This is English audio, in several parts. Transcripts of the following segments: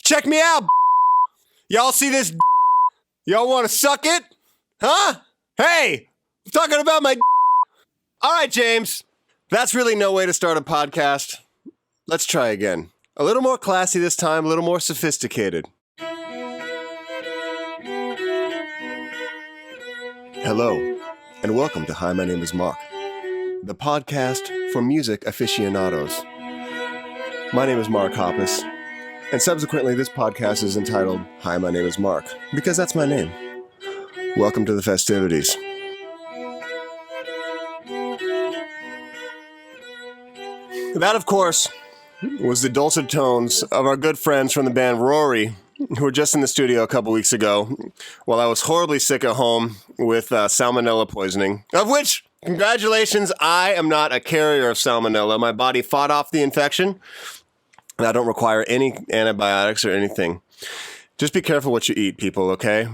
Check me out. Y'all see this? Y'all want to suck it? Huh? Hey, I'm talking about my. All right, James. That's really no way to start a podcast. Let's try again. A little more classy this time, a little more sophisticated. Hello, and welcome to Hi, My Name is Mark, the podcast for music aficionados. My name is Mark Hoppus, and subsequently this podcast is entitled Hi, My Name is Mark, because that's my name. Welcome to the festivities. That, of course, was the dulcet tones of our good friends from the band Rory, who were just in the studio a couple weeks ago while I was horribly sick at home with salmonella poisoning, of which, congratulations, I am not a carrier of salmonella. My body fought off the infection, and I don't require any antibiotics or anything. Just be careful what you eat, people, okay?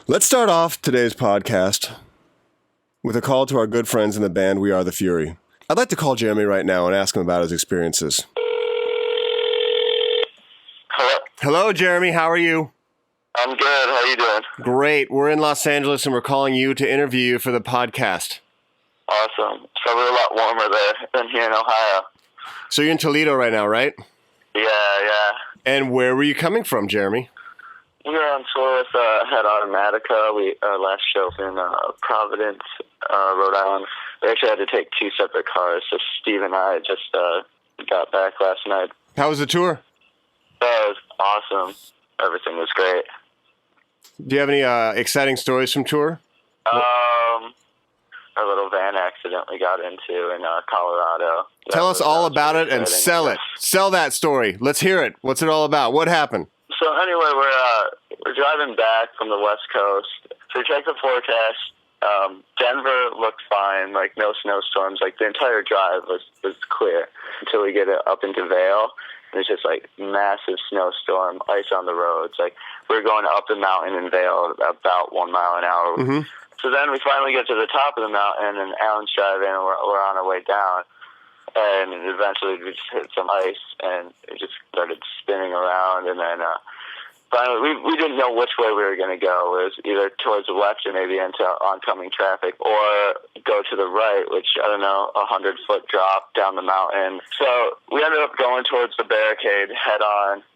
Let's start off today's podcast with a call to our good friends in the band We Are the Fury. I'd like to call Jeremy right now and ask him about his experiences. Hello, Jeremy. How are you? I'm good. How you doing? Great. We're in Los Angeles, and we're calling you to interview you for the podcast. Awesome. It's probably a lot warmer there than here in Ohio. So you're in Toledo right now, right? Yeah. And where were you coming from, Jeremy? We were on tour with Head Automatica. Our last show in Providence, Rhode Island. We actually had to take two separate cars, so Steve and I just got back last night. How was the tour? That was awesome. Everything was great. Do you have any exciting stories from tour? Our little van accident we got into in Colorado. Tell us all about it and sell it. Sell that story. Let's hear it. What's it all about? What happened? So anyway, we're driving back from the West Coast. So we check the forecast. Denver looked fine, like no snowstorms. Like the entire drive was clear until we get up into Vail. And it's just like massive snowstorm, ice on the roads. Like we're going up the mountain in Vail about 1 mile an hour. Mm-hmm. So then we finally get to the top of the mountain, and Alan's driving, and we're on our way down. And eventually we just hit some ice, and it just started spinning around. And then finally we didn't know which way we were going to go. It was either towards the left or maybe into oncoming traffic, or go to the right, which, I don't know, 100-foot drop down the mountain. So we ended up going towards the barricade head on,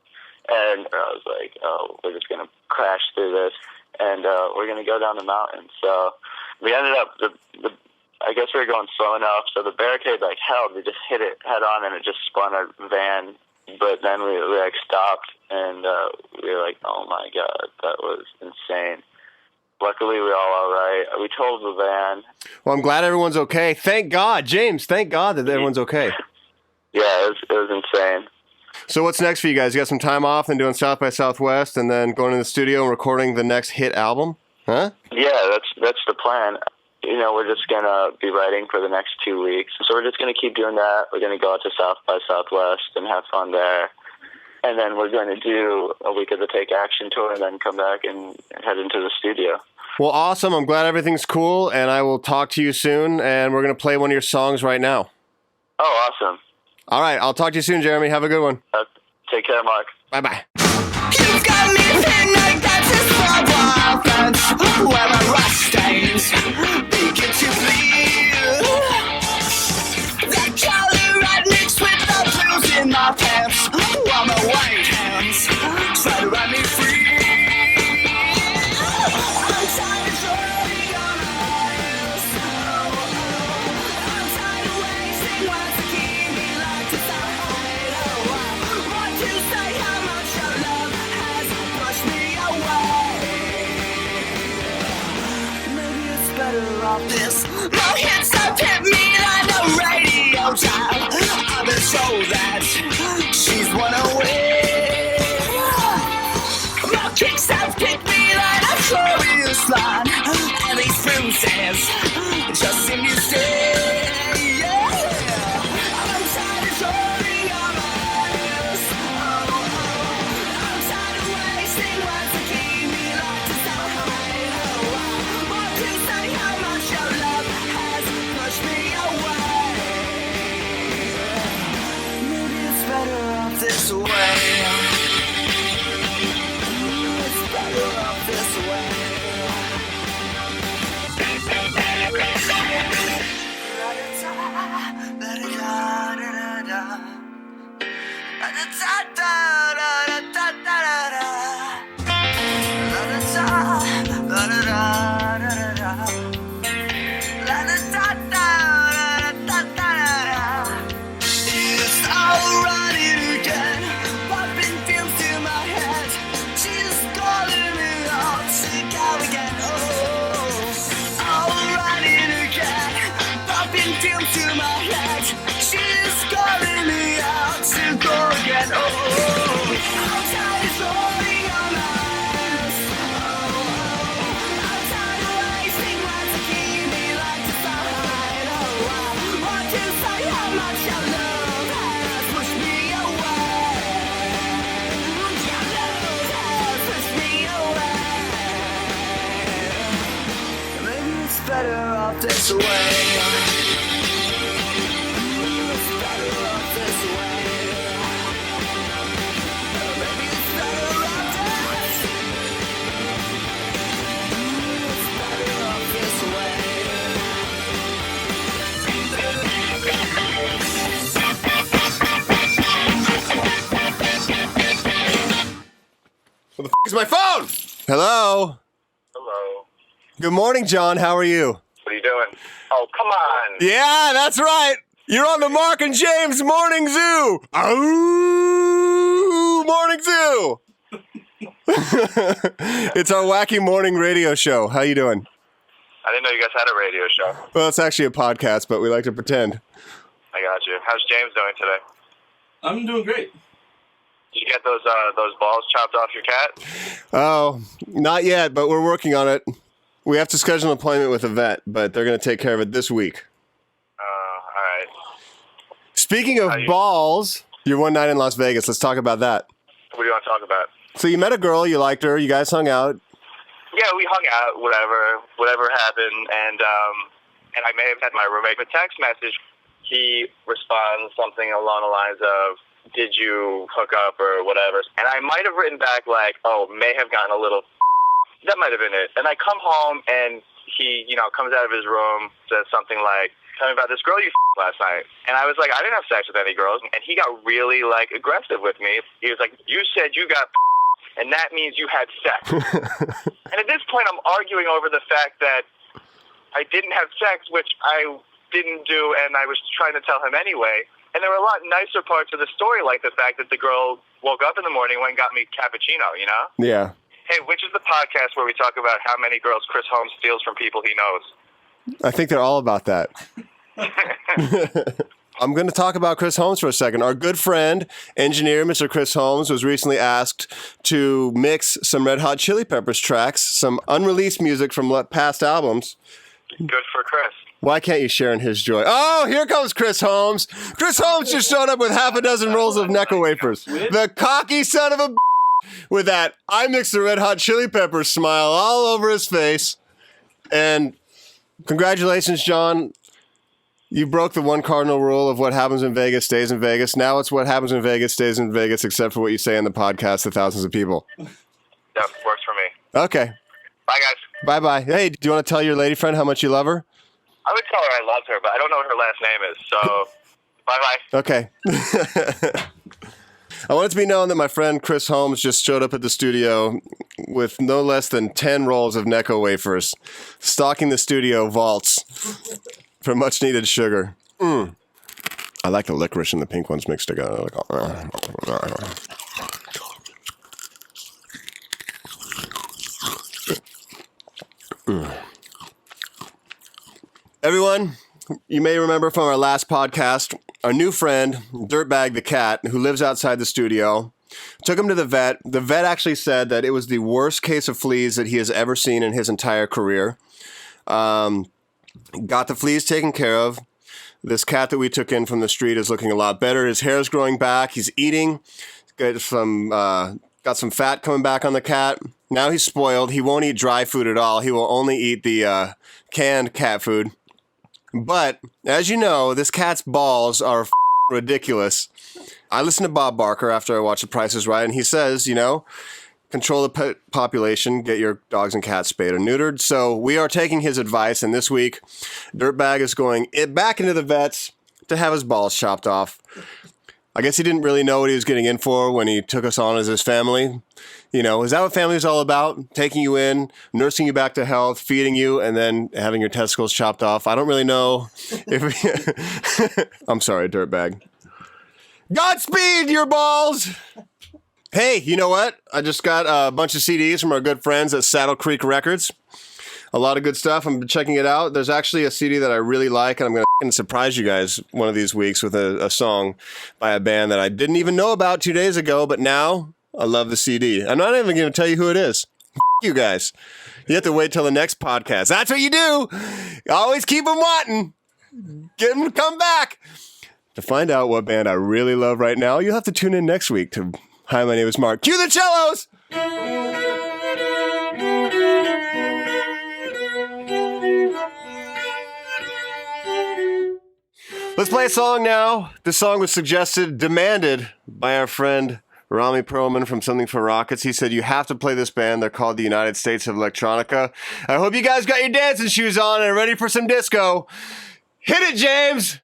and I was like, oh, we're just going to crash through this, and we're going to go down the mountain. So we ended up, I guess we were going slow enough, so the barricade held. We just hit it head on, and it just spun our van. But then we stopped, and we were like, oh my God, that was insane. Luckily, we're all right. We told the van. Well, I'm glad everyone's okay. Thank God, James. Thank God that everyone's okay. Yeah, it was insane. So what's next for you guys? You got some time off and doing South by Southwest, and then going to the studio and recording the next hit album? Huh? Yeah, that's the plan. You know, we're just going to be writing for the next 2 weeks. So we're just going to keep doing that. We're going to go out to South by Southwest and have fun there. And then we're going to do a week of the Take Action tour and then come back and head into the studio. Well, awesome. I'm glad everything's cool, and I will talk to you soon, and we're going to play one of your songs right now. Oh, awesome. All right. I'll talk to you soon, Jeremy. Have a good one. Take care, Mark. Bye-bye. You've got me thin like that's a small offense. Where my rust stains begin to bleed. That color red mixed with the blues in my pants, while my white hands try to run me free. I'm tired of shorting on eyes. I'm tired of wasting words to keep me locked inside. Want to say how much your love has pushed me away. Maybe it's better off this. No hits have hit me like a radio dial. I've been told that she's one away. My kicks have kicked me like a glorious line, and these bruises just seem to stay. Yeah, I'm tired of shorting on eyes. I'm tired of wasting words to keep me locked inside. Want to say how much your love has pushed me this way. It's better off this way. Maybe it's better off this. It's better off this way. Where the f*** is my phone? Hello. Hello. Good morning, John. How are you? What are you doing? Oh, come on. Yeah, that's right. You're on the Mark and James Morning Zoo. Ooh, Morning Zoo. It's our wacky morning radio show. How you doing? I didn't know you guys had a radio show. Well, it's actually a podcast, but we like to pretend. I got you. How's James doing today? I'm doing great. Did you get those balls chopped off your cat? Oh, not yet, but we're working on it. We have to schedule an appointment with a vet, but they're going to take care of it this week. All right. Speaking of balls, your one night in Las Vegas. Let's talk about that. What do you want to talk about? So you met a girl, you liked her, you guys hung out. Yeah, we hung out, whatever happened, and I may have had my roommate a text message. He responds something along the lines of, "Did you hook up or whatever?" And I might have written back like, "Oh, may have gotten a little." That might have been it. And I come home and he, comes out of his room, says something like, "Tell me about this girl you last night." And I was like, "I didn't have sex with any girls." And he got really aggressive with me. He was like, "You said you got." And that means you had sex. And at this point, I'm arguing over the fact that I didn't have sex, which I didn't do, and I was trying to tell him anyway. And there were a lot nicer parts of the story, like the fact that the girl woke up in the morning, went and got me cappuccino, Yeah. Hey, which is the podcast where we talk about how many girls Chris Holmes steals from people he knows? I think they're all about that. I'm going to talk about Chris Holmes for a second. Our good friend, engineer Mr. Chris Holmes, was recently asked to mix some Red Hot Chili Peppers tracks, some unreleased music from past albums. Good for Chris. Why can't you share in his joy? Oh, here comes Chris Holmes. Chris Holmes just showed up with half a dozen rolls of Necco wafers. The cocky son of a with that I mixed the Red Hot Chili Peppers smile all over his face. And congratulations, John. You broke the one cardinal rule of what happens in Vegas stays in Vegas. Now it's what happens in Vegas stays in Vegas, except for what you say in the podcast to thousands of people. That works for me. Okay. Bye, guys. Bye-bye. Hey, do you want to tell your lady friend how much you love her? I would tell her I loved her, but I don't know what her last name is, so bye-bye. Okay. I want it to be known that my friend Chris Holmes just showed up at the studio with no less than 10 rolls of Necco wafers, stocking the studio vaults for much-needed sugar. I like the licorice and the pink ones mixed together. Everyone, you may remember from our last podcast, our new friend, Dirtbag the cat, who lives outside the studio, took him to the vet. The vet actually said that it was the worst case of fleas that he has ever seen in his entire career. Got the fleas taken care of. This cat that we took in from the street is looking a lot better. His hair is growing back. He's eating. Got some fat coming back on the cat. Now he's spoiled. He won't eat dry food at all. He will only eat the canned cat food. But, as you know, this cat's balls are ridiculous. I listened to Bob Barker after I watched The Price is Right, and he says, control the pet population, get your dogs and cats spayed or neutered. So we are taking his advice, and this week, Dirtbag is going back into the vets to have his balls chopped off. I guess he didn't really know what he was getting in for when he took us on as his family. Is that what family is all about? Taking you in, nursing you back to health, feeding you, and then having your testicles chopped off. I don't really know if I'm sorry, Dirtbag. Godspeed, your balls! Hey, you know what? I just got a bunch of CDs from our good friends at Saddle Creek Records. A lot of good stuff. I'm checking it out. There's actually a CD that I really like, and I'm going to surprise you guys one of these weeks with a song by a band that I didn't even know about 2 days ago, but now I love the CD. I'm not even going to tell you who it is. You guys. You have to wait till the next podcast. That's what you do. You always keep them wanting. Get them to come back. To find out what band I really love right now, you'll have to tune in next week to Hi, My Name is Mark. Cue the cellos! Let's play a song now. This song was demanded by our friend Rami Perlman from Something for Rockets. He said, you have to play this band. They're called the United States of Electronica. I hope you guys got your dancing shoes on and are ready for some disco. Hit it, James!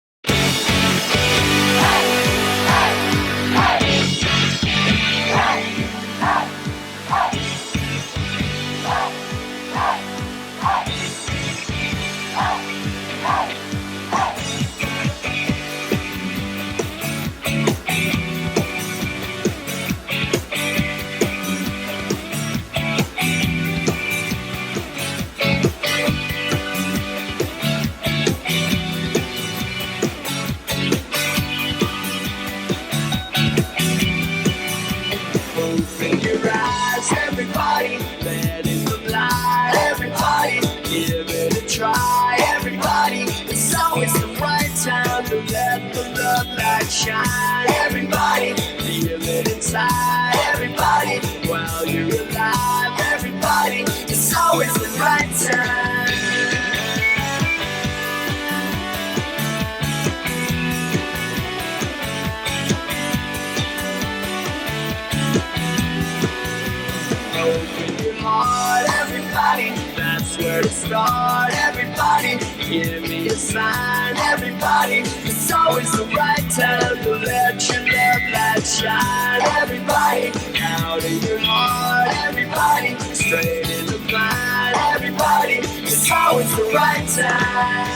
Open your eyes, everybody, let in the light. Everybody, give it a try. Everybody, it's always the right time to let the love light shine. Everybody, feel it inside. Everybody, while you're alive. Everybody, it's always the right time. Open your heart, everybody, that's where to start. Everybody, give me a sign. Everybody, it's always the right time to let your love light shine. Everybody, out in your heart. Everybody, straight in the mind. Everybody, it's always the right time.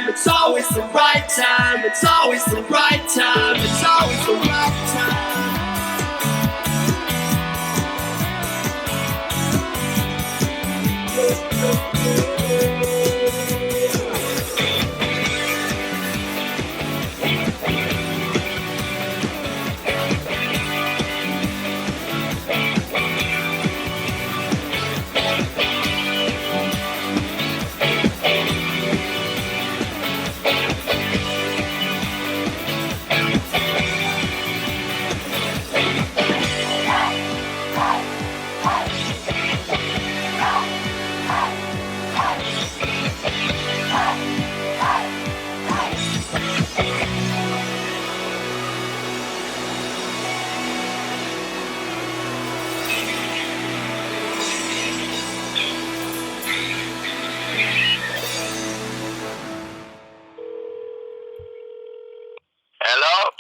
It's always the right time. It's always the right time. It's always the right time.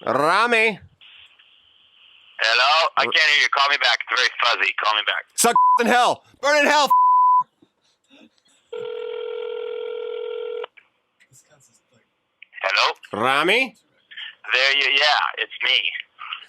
Rami. Hello? I can't hear you. Call me back. It's very fuzzy. Call me back. Suck in hell. Burn in hell. Hello? Rami? Yeah, it's me.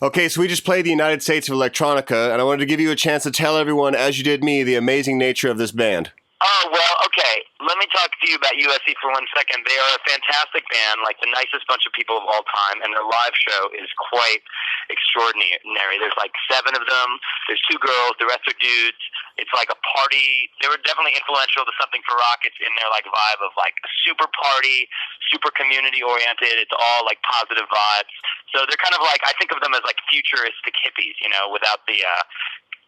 Okay, so we just played the United States of Electronica, and I wanted to give you a chance to tell everyone, as you did me, the amazing nature of this band. Oh, well, okay. Let me talk to you about USC for 1 second. They are a fantastic band, like the nicest bunch of people of all time, and their live show is quite extraordinary. There's like 7 of them. There's 2 girls. The rest are dudes. It's like a party. They were definitely influential to Something for Rockets in their like vibe of like a super party, super community-oriented. It's all like positive vibes. So they're kind of like, I think of them as like futuristic hippies, you know, without the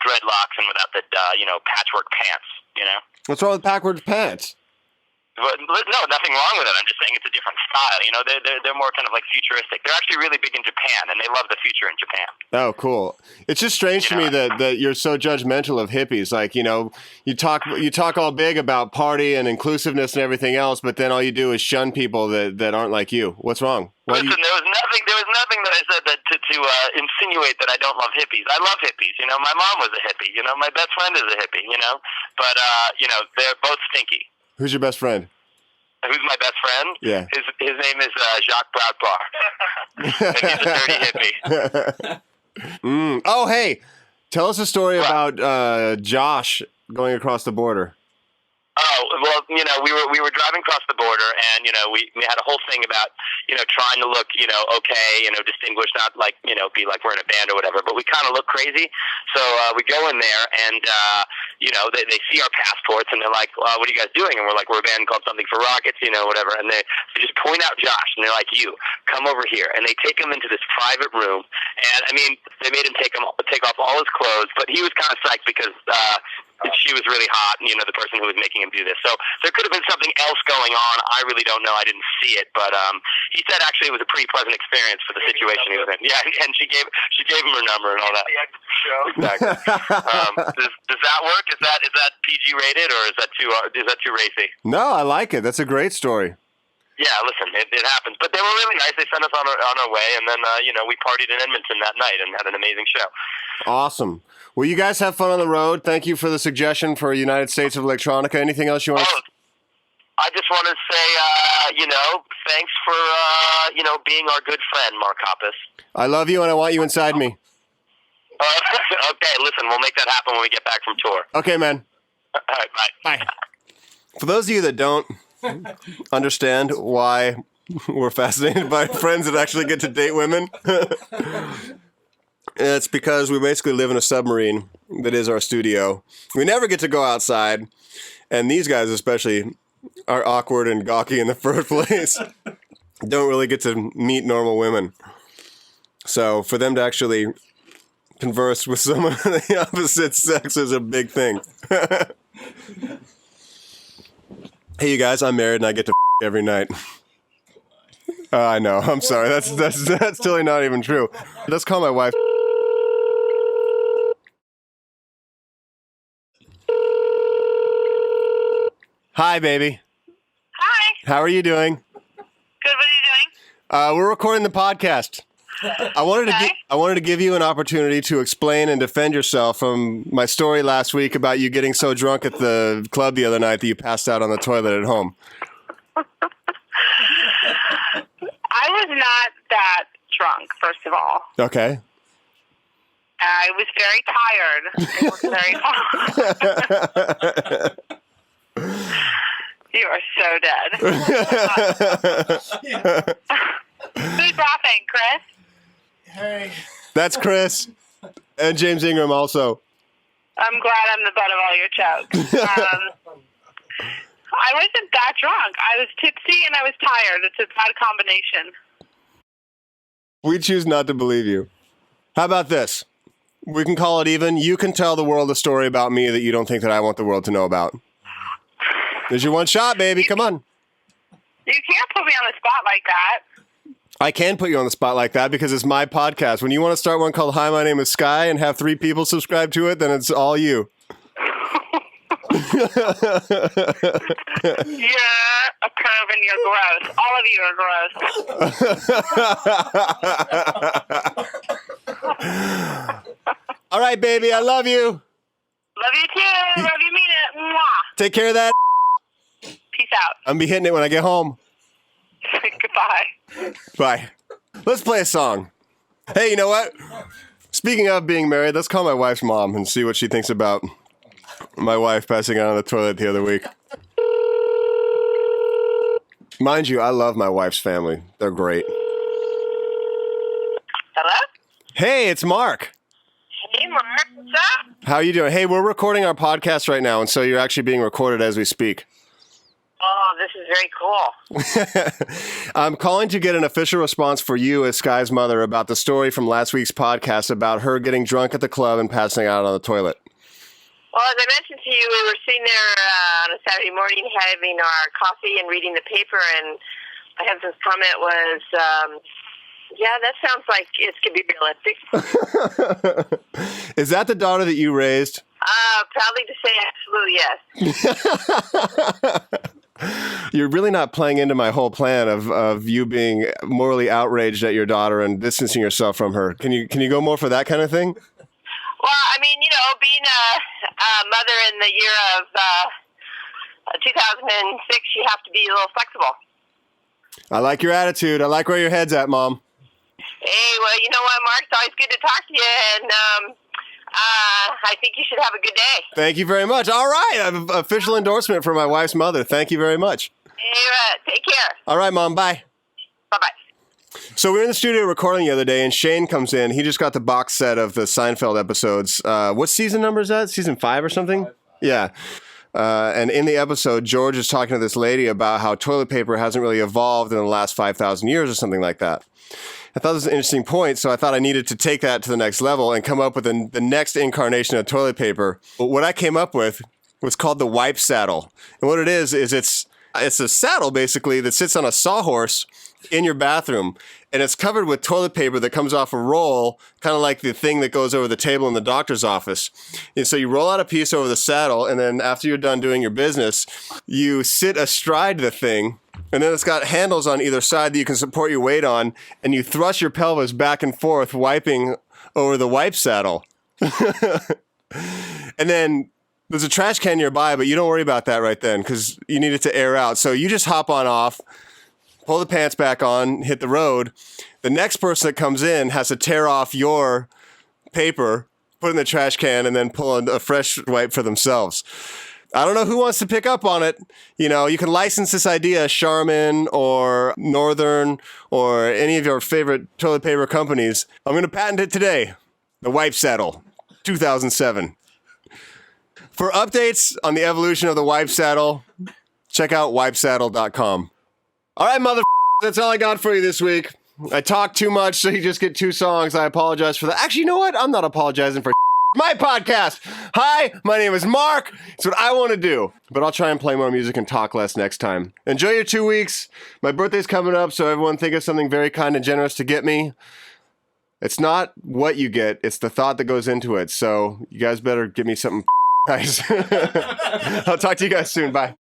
dreadlocks and without the, patchwork pants, you know? What's wrong with backwards pants? But no, nothing wrong with it. I'm just saying it's a different style. You know, they're more kind of like futuristic. They're actually really big in Japan, and they love the future in Japan. Oh, cool. It's just strange to me that you're so judgmental of hippies. Like, you know, you talk all big about party and inclusiveness and everything else, but then all you do is shun people that aren't like you. What's wrong? Listen, there was nothing that I said that to insinuate that I don't love hippies. I love hippies. You know, my mom was a hippie. You know, my best friend is a hippie. You know, but you know, they're both stinky. Who's your best friend? Who's my best friend? Yeah. His name is Jacques Broadbar. And he's a dirty hippie. Oh, hey, tell us a story about Josh going across the border. Oh, well, you know, we were driving across the border, and, you know, we had a whole thing about, you know, trying to look, you know, okay, you know, distinguished, not like, you know, be like we're in a band or whatever, but we kind of look crazy. So we go in there, and, you know, they see our passports, and they're like, what are you guys doing? And we're like, we're a band called Something for Rockets, you know, whatever. And they just point out Josh, and they're like, you, come over here. And they take him into this private room, and, I mean, they made him take off all his clothes, but he was kind of psyched because she was really hot, and, you know, the person who was making him do this. So there could have been something else going on. I really don't know. I didn't see it, but he said actually it was a pretty pleasant experience for the situation he was in. Yeah, and she gave him her number and all that. Exactly. Does that work? Is that PG rated, or is that too racy? No, I like it. That's a great story. Yeah, listen, it happens. But they were really nice. They sent us on our way, and then, you know, we partied in Edmonton that night and had an amazing show. Awesome. Well, you guys have fun on the road. Thank you for the suggestion for United States of Electronica. Anything else you want to... I just want to say, you know, thanks for, you know, being our good friend, Mark Hoppus. I love you, and I want you inside me. Okay, listen, we'll make that happen when we get back from tour. Okay, man. All right, bye. Bye. For those of you that don't understand why we're fascinated by friends that actually get to date women, it's because we basically live in a submarine that is our studio. We never get to go outside, and these guys especially are awkward and gawky in the first place. Don't really get to meet normal women. So for them to actually converse with someone of the opposite sex is a big thing. Hey, you guys, I'm married and I get to every night. I know. I'm sorry. That's totally not even true. Let's call my wife. Hi, baby. Hi. How are you doing? Good. What are you doing? We're recording the podcast. I wanted to give you an opportunity to explain and defend yourself from my story last week about you getting so drunk at the club the other night that you passed out on the toilet at home. I was not that drunk, first of all. Okay. I was very tired. I worked very hard. You are so dead. Who's laughing, Chris? Hey. That's Chris. And James Ingram also. I'm glad I'm the butt of all your jokes. I wasn't that drunk. I was tipsy and I was tired. It's a bad combination. We choose not to believe you. How about this? We can call it even. You can tell the world a story about me that you don't think that I want the world to know about. There's your one shot, baby. Come on. You can't put me on the spot like that. I can put you on the spot like that because it's my podcast. When you want to start one called Hi, My Name is Sky and have 3 people subscribe to it, then it's all you. You're a perv and you're gross. All of you are gross. All right, baby. I love you. Love you too. Love you, mean it. Mwah. Take care of that. Peace out. I'm going to be hitting it when I get home. Goodbye. Bye. Let's play a song. Hey, you know what? Speaking of being married, let's call my wife's mom and see what she thinks about my wife passing out on the toilet the other week. Mind you, I love my wife's family. They're great. Hello? Hey, it's Mark. Hey, Mark. What's up? How are you doing? Hey, we're recording our podcast right now, and so you're actually being recorded as we speak. Oh, this is very cool. I'm calling to get an official response for you as Sky's mother about the story from last week's podcast about her getting drunk at the club and passing out on the toilet. Well, as I mentioned to you, we were sitting there on a Saturday morning having our coffee and reading the paper, and my husband's comment was, yeah, that sounds like it could be realistic. Is that the daughter that you raised? Proudly to say absolutely yes. You're really not playing into my whole plan of you being morally outraged at your daughter and distancing yourself from her. Can you go more for that kind of thing? Well, I mean, being a mother in the year of 2006, you have to be a little flexible. I like your attitude. I like where your head's at, Mom. Hey, well, you know what, Mark? It's always good to talk to you, and I think you should have a good day. Thank you very much. All right. I have an official endorsement for my wife's mother. Thank you very much. Hey, take care. All right, Mom. Bye. Bye-bye. So we were in the studio recording the other day, and Shane comes in. He just got the box set of the Seinfeld episodes. What season number is that? Season 5 or something? 5. Yeah. And in the episode, George is talking to this lady about how toilet paper hasn't really evolved in the last 5,000 years or something like that. I thought this was an interesting point, so I thought I needed to take that to the next level and come up with the next incarnation of toilet paper. But what I came up with was called the wipe saddle. And what it is it's a saddle, basically, that sits on a sawhorse in your bathroom, and it's covered with toilet paper that comes off a roll, kind of like the thing that goes over the table in the doctor's office. And so you roll out a piece over the saddle, and then after you're done doing your business, you sit astride the thing, and then it's got handles on either side that you can support your weight on, and you thrust your pelvis back and forth, wiping over the wipe saddle. And then there's a trash can nearby, but you don't worry about that right then because you need it to air out. So you just hop on off, pull the pants back on, hit the road. The next person that comes in has to tear off your paper, put it in the trash can, and then pull a fresh wipe for themselves. I don't know who wants to pick up on it. You can license this idea, Charmin or Northern or any of your favorite toilet paper companies. I'm going to patent it today. The Wipe Saddle, 2007. For updates on the evolution of the Wipe Saddle, check out wipesaddle.com. All right, that's all I got for you this week. I talked too much, so you just get 2 songs. I apologize for that. Actually, you know what? I'm not apologizing for my podcast. Hi, my name is Mark. It's what I want to do. But I'll try and play more music and talk less next time. Enjoy your 2 weeks. My birthday's coming up, so everyone think of something very kind and generous to get me. It's not what you get, it's the thought that goes into it. So you guys better give me something nice. I'll talk to you guys soon. Bye.